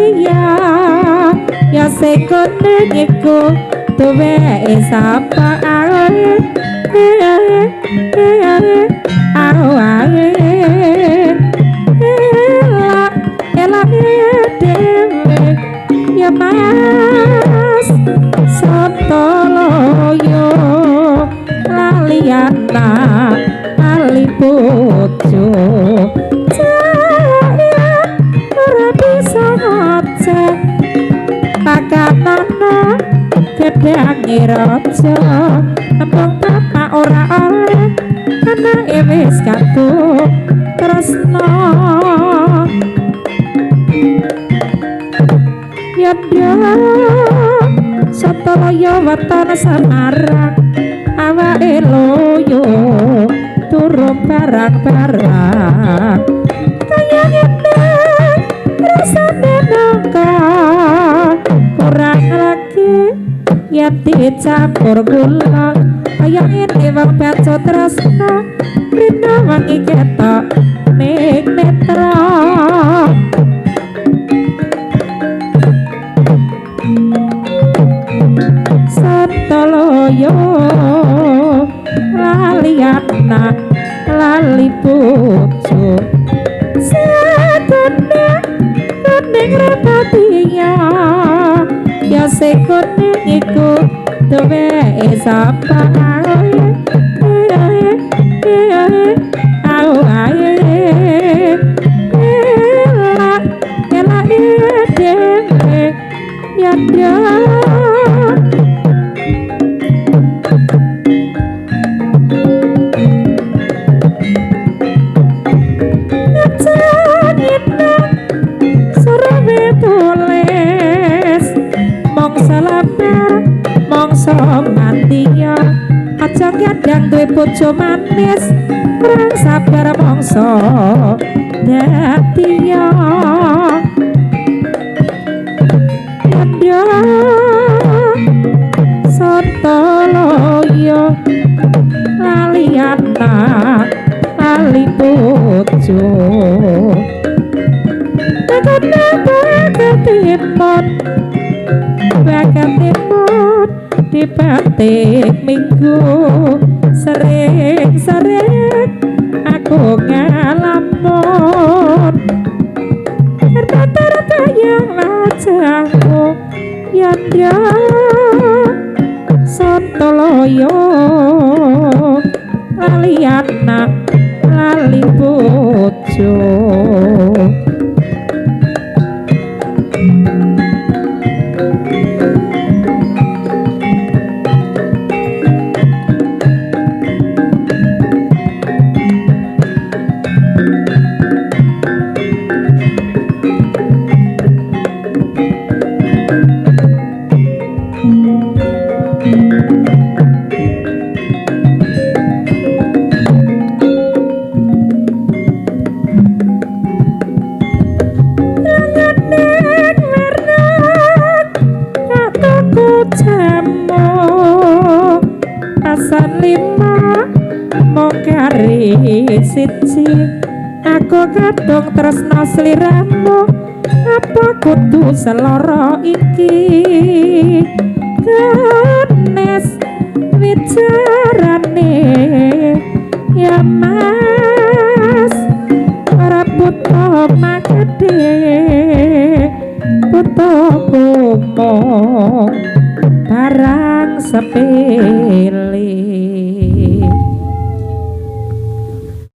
iya ya sekone iku tuwe sapa ae ya mas Sotoloyo laliana lali bojo saya ora bisa ngocek pakanana gedangi raja tembung bapak ora oleh karena wis katuk tresno yadya Sotoloyo weton Semarang awake loyo turun barang-barang kaya ngene rasane nangka kurang lagi yen dicampur gula kaya ngene wong baca tresno rina wangi ketok ning netra Sotoloyo lali anak lali bojo sekone kuning rapatiya ya sekone iku tuwe sapa mantiya aja kadang duwe bojo manis kurang sabar mongso datiya yadya Sotoloyo lali anak lali bojo bakat di batik minggu sering aku ngalamun rata-rata yang wajahmu yadya Sotoloyo lali anak lali bojo siji aku kadung tresno sliramu apa kudu seloro iki kenes wicarane ya mas ora butuh makede butuh kumong barang sepele